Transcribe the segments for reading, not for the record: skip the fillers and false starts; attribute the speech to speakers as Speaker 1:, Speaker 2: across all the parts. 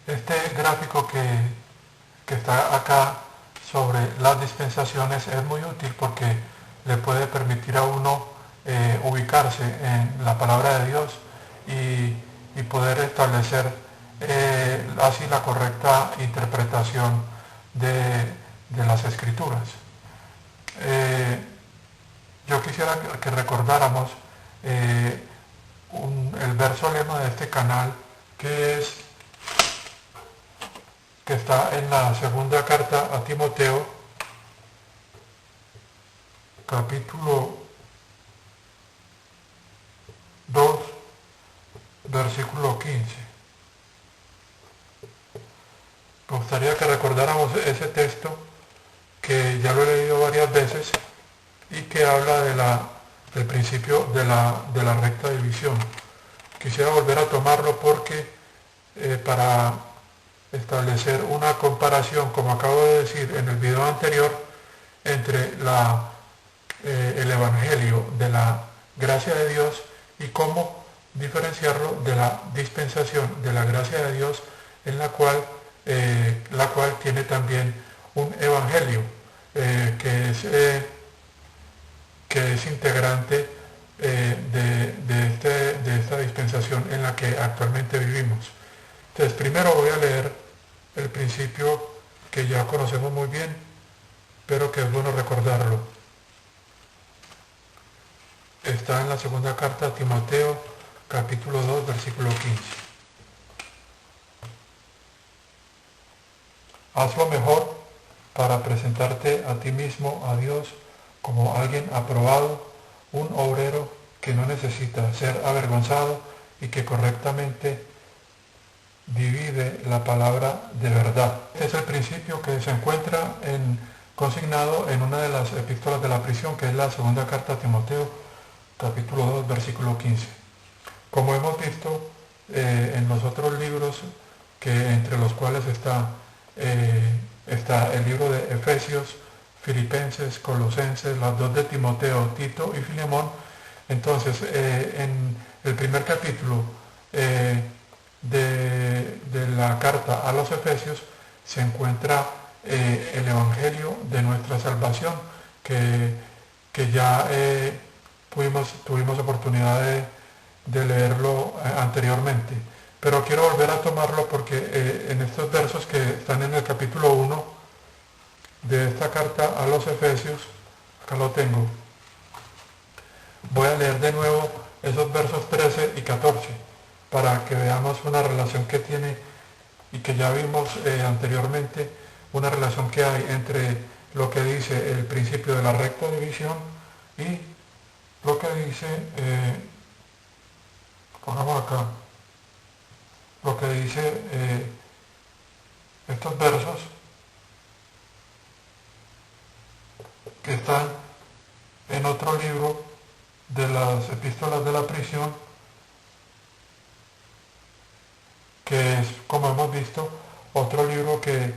Speaker 1: Este gráfico que está acá sobre las dispensaciones es muy útil porque le puede permitir a uno ubicarse en la palabra de Dios y poder establecer así la correcta interpretación de las escrituras. Eh, yo quisiera que recordáramos el verso lema de este canal, que está en la segunda carta a Timoteo, capítulo 2, versículo 15. Me gustaría que recordáramos ese texto, que ya lo he leído varias veces y que habla del principio de la recta división. Quisiera volver a tomarlo porque para establecer una comparación, como acabo de decir en el video anterior, entre el Evangelio de la gracia de Dios y cómo diferenciarlo de la dispensación de la gracia de Dios, en la cual tiene también un Evangelio que es integrante de esta dispensación en la que actualmente vivimos. Entonces, primero voy a leer el principio que ya conocemos muy bien, pero que es bueno recordarlo. Está en la segunda carta a Timoteo, capítulo 2, versículo 15. Haz lo mejor para presentarte a ti mismo, a Dios, como alguien aprobado, un obrero que no necesita ser avergonzado y que correctamente divide la palabra de verdad. Este es el principio que se encuentra consignado en una de las epístolas de la prisión, que es la segunda carta a Timoteo, capítulo 2, versículo 15. Como hemos visto en los otros libros, entre los cuales está el libro de Efesios, Filipenses, Colosenses, las dos de Timoteo, Tito y Filemón. Entonces, en el primer capítulo de la carta a los Efesios se encuentra el Evangelio de nuestra salvación, que ya tuvimos oportunidad de leerlo anteriormente. Pero quiero volver a tomarlo porque en estos versos que están en el capítulo 1 de esta carta a los Efesios, acá lo tengo, voy a leer de nuevo esos versos 13 y 14 para que veamos una relación que tiene y que ya vimos anteriormente, una relación que hay entre lo que dice el principio de la recta división y lo que dice, pongamos acá, lo que dice estos versos que están en otro libro de las epístolas de la prisión, que es, como hemos visto, otro libro que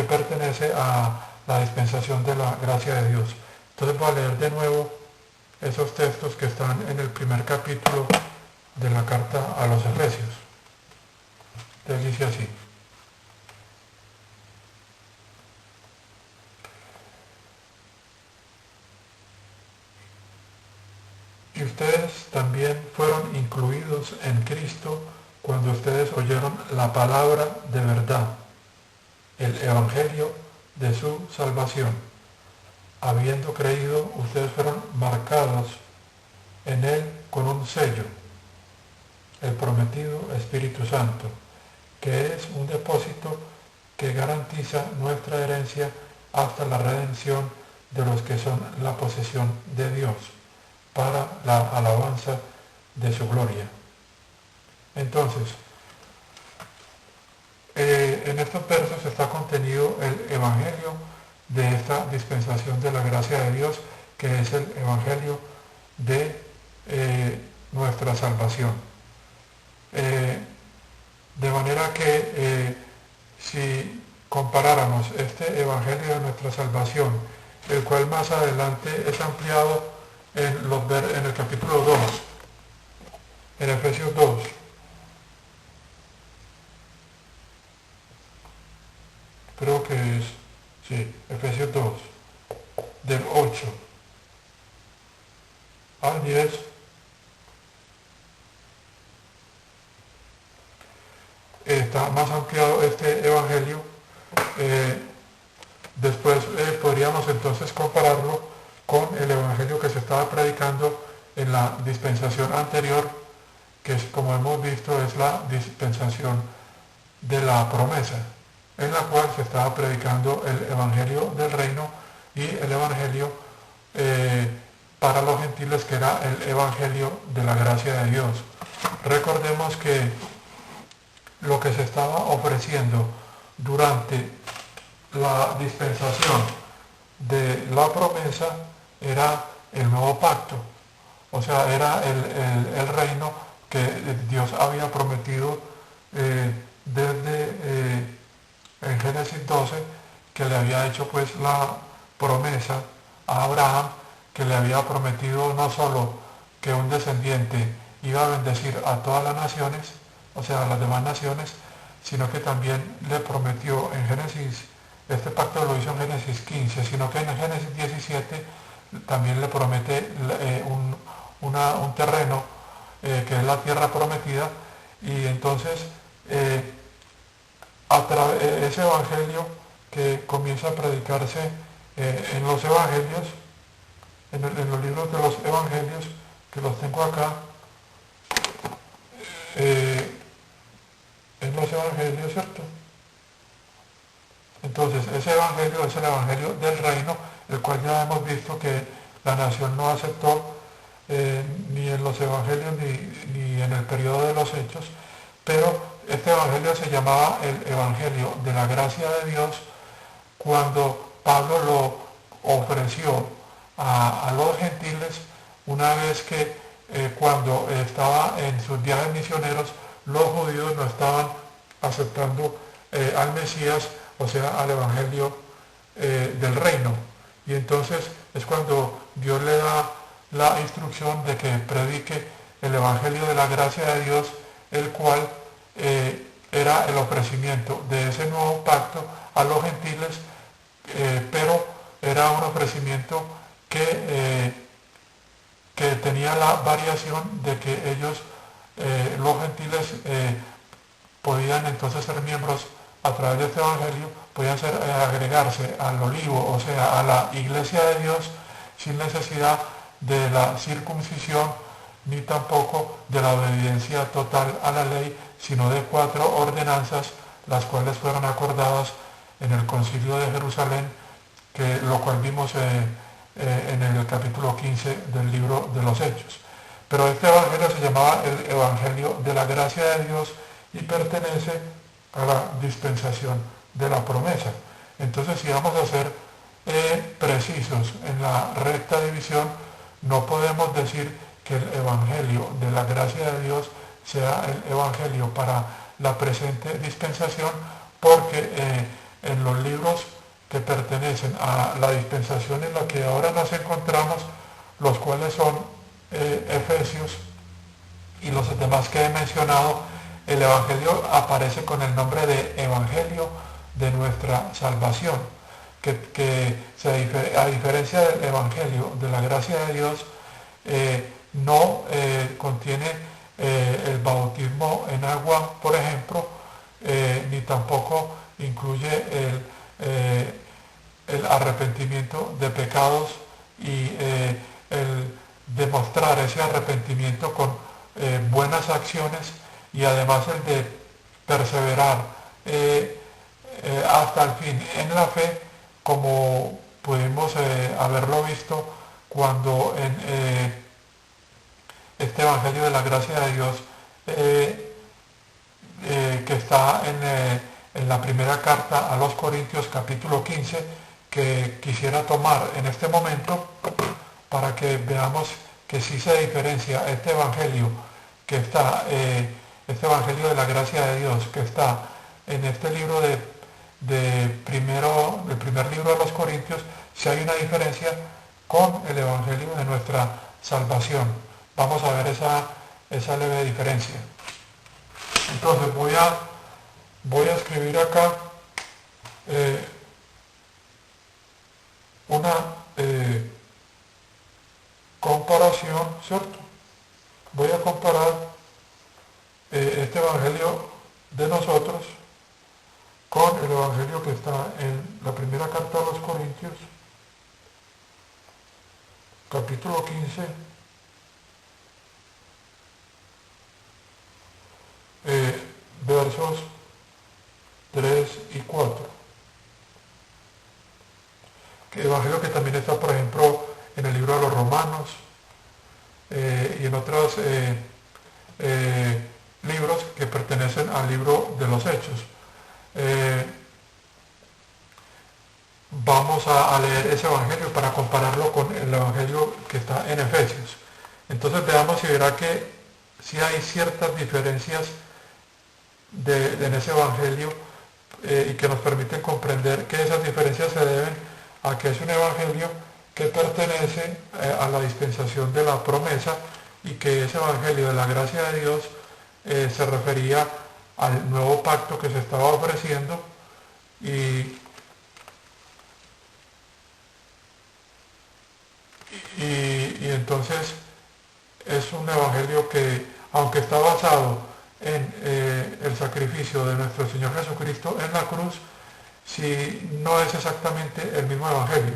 Speaker 1: pertenece a la dispensación de la gracia de Dios. Entonces voy a leer de nuevo esos textos que están en el primer capítulo de la carta a los Efesios. Entonces dice así: y ustedes también fueron incluidos en Cristo cuando ustedes oyeron la palabra de verdad, el evangelio de su salvación. Habiendo creído, ustedes fueron marcados en él con un sello, el prometido Espíritu Santo, que es un depósito que garantiza nuestra herencia hasta la redención de los que son la posesión de Dios, para la alabanza de su gloria. Entonces, en estos versos está contenido el evangelio de esta dispensación de la gracia de Dios, que es el evangelio de nuestra salvación. De manera que si comparáramos este evangelio de nuestra salvación, el cual más adelante es ampliado en el capítulo 2, en Efesios 2, creo que es, sí, Efesios 2, del 8 al 10, está más ampliado este evangelio. Después podríamos entonces compararlo con el evangelio que se estaba predicando en la dispensación anterior, que es, como hemos visto, es la dispensación de la promesa, en la cual se estaba predicando el evangelio del reino y el evangelio para los gentiles, que era el evangelio de la gracia de Dios. Recordemos que lo que se estaba ofreciendo durante la dispensación de la promesa era el nuevo pacto, o sea, era el reino que Dios había prometido desde en Génesis 12, que le había hecho pues la promesa a Abraham, que le había prometido no solo que un descendiente iba a bendecir a todas las naciones, o sea, a las demás naciones, sino que también le prometió en Génesis, este pacto lo hizo en Génesis 15, sino que en Génesis 17 también le promete un terreno que es la tierra prometida, y entonces ese evangelio que comienza a predicarse en los evangelios, en los libros de los evangelios, que los tengo acá, en los evangelios, ¿cierto? Entonces, ese evangelio es el evangelio del reino, el cual ya hemos visto que la nación no aceptó ni en los evangelios ni en el periodo de los hechos, pero este evangelio se llamaba el evangelio de la gracia de Dios cuando Pablo lo ofreció a los gentiles, una vez que cuando estaba en sus viajes misioneros, los judíos no estaban aceptando al Mesías, o sea, al evangelio del reino. Y entonces es cuando Dios le da la instrucción de que predique el evangelio de la gracia de Dios, el cual era el ofrecimiento de ese nuevo pacto a los gentiles, pero era un ofrecimiento que tenía la variación de que ellos, los gentiles, podían entonces ser miembros a través de este evangelio, podían agregarse al olivo, o sea, a la iglesia de Dios, sin necesidad de la circuncisión, ni tampoco de la obediencia total a la ley, sino de 4 ordenanzas, las cuales fueron acordadas en el Concilio de Jerusalén, lo cual vimos en el capítulo 15 del libro de los Hechos. Pero este evangelio se llamaba el evangelio de la gracia de Dios y pertenece a la dispensación de la promesa. Entonces, si vamos a ser precisos en la recta división, no podemos decir que el evangelio de la gracia de Dios sea el evangelio para la presente dispensación, porque en los libros que pertenecen a la dispensación en la que ahora nos encontramos, los cuales son Efesios y los demás que he mencionado, el evangelio aparece con el nombre de evangelio de nuestra salvación, que a diferencia del evangelio de la gracia de Dios, no contiene el bautismo en agua, por ejemplo, ni tampoco incluye el arrepentimiento de pecados y el demostrar ese arrepentimiento con buenas acciones, y además el de perseverar hasta el fin en la fe, como pudimos haberlo visto cuando en este Evangelio de la gracia de Dios que está en la primera carta a los Corintios, capítulo 15, que quisiera tomar en este momento para que veamos que sí se diferencia este Evangelio que está, este Evangelio de la gracia de Dios que está en este libro del primer libro de los Corintios, si hay una diferencia con el Evangelio de nuestra salvación. Vamos a ver esa leve diferencia. Entonces voy a escribir acá eh, una comparación, ¿cierto? Voy a comparar este Evangelio de nosotros con el Evangelio que está en la primera carta a los Corintios, capítulo 15, versos 3 y 4. Que Evangelio que también está, por ejemplo, en el libro de los Romanos y en otros libros que pertenecen al libro de los Hechos. Vamos a leer ese Evangelio para compararlo con el Evangelio que está en Efesios. Entonces veamos y verá que sí hay ciertas diferencias en ese Evangelio y que nos permiten comprender que esas diferencias se deben a que es un Evangelio que pertenece a la dispensación de la promesa y que ese Evangelio de la gracia de Dios se refería al nuevo pacto que se estaba ofreciendo y entonces es un Evangelio que, aunque está basado en el sacrificio de nuestro Señor Jesucristo en la cruz, si no es exactamente el mismo Evangelio.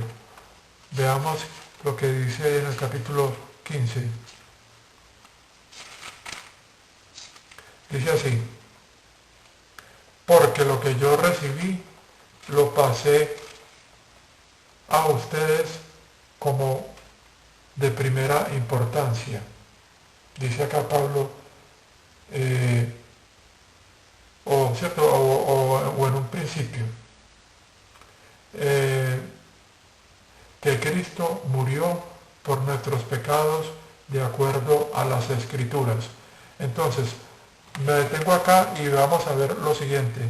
Speaker 1: Veamos lo que dice en el capítulo 15. Dice así: porque lo que yo recibí lo pasé a ustedes como de primera importancia. Dice acá Pablo, ¿cierto? O en un principio, que Cristo murió por nuestros pecados de acuerdo a las Escrituras. Entonces, me detengo acá y vamos a ver lo siguiente.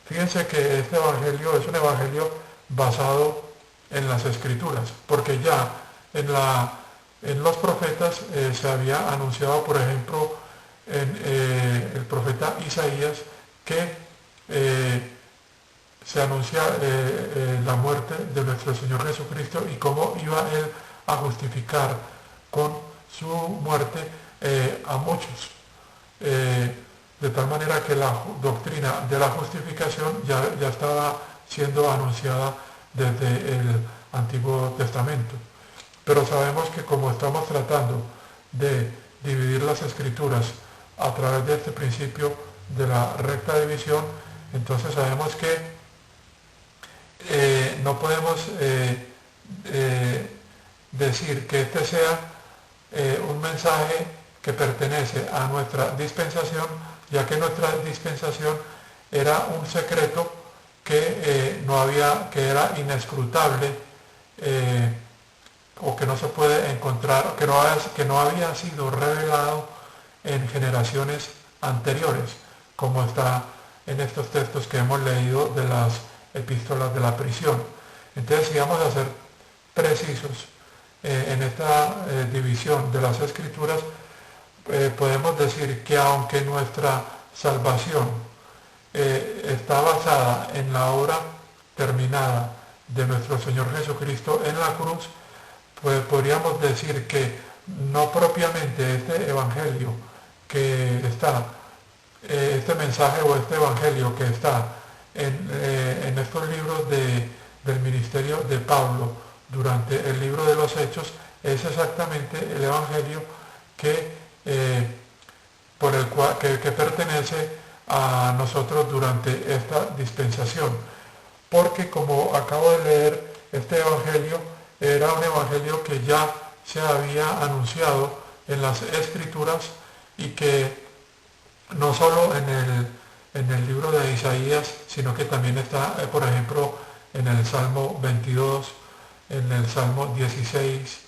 Speaker 1: Fíjense que este Evangelio es un Evangelio basado en las Escrituras, porque ya en los profetas se había anunciado, por ejemplo, en el profeta Isaías, que se anuncia la muerte de nuestro Señor Jesucristo y cómo iba Él a justificar con su muerte a muchos. De tal manera que la doctrina de la justificación ya estaba siendo anunciada desde el Antiguo Testamento. Pero sabemos que como estamos tratando de dividir las Escrituras a través de este principio de la recta división, entonces sabemos que no podemos decir que este sea un mensaje que pertenece a nuestra dispensación, ya que nuestra dispensación era un secreto que que era inescrutable o que no se puede encontrar, que no había sido revelado en generaciones anteriores, como está en estos textos que hemos leído de las epístolas de la prisión. Entonces, si vamos a ser precisos en esta división de las Escrituras, podemos decir que aunque nuestra salvación está basada en la obra terminada de nuestro Señor Jesucristo en la cruz, pues podríamos decir que no propiamente este evangelio que está, este mensaje o este evangelio que está en estos libros del ministerio de Pablo durante el libro de los Hechos, es exactamente el evangelio por el cual, que pertenece a nosotros durante esta dispensación. Porque como acabo de leer, este evangelio era un evangelio que ya se había anunciado en las Escrituras y que no solo en el libro de Isaías, sino que también está, por ejemplo, en el Salmo 22, en el Salmo 16,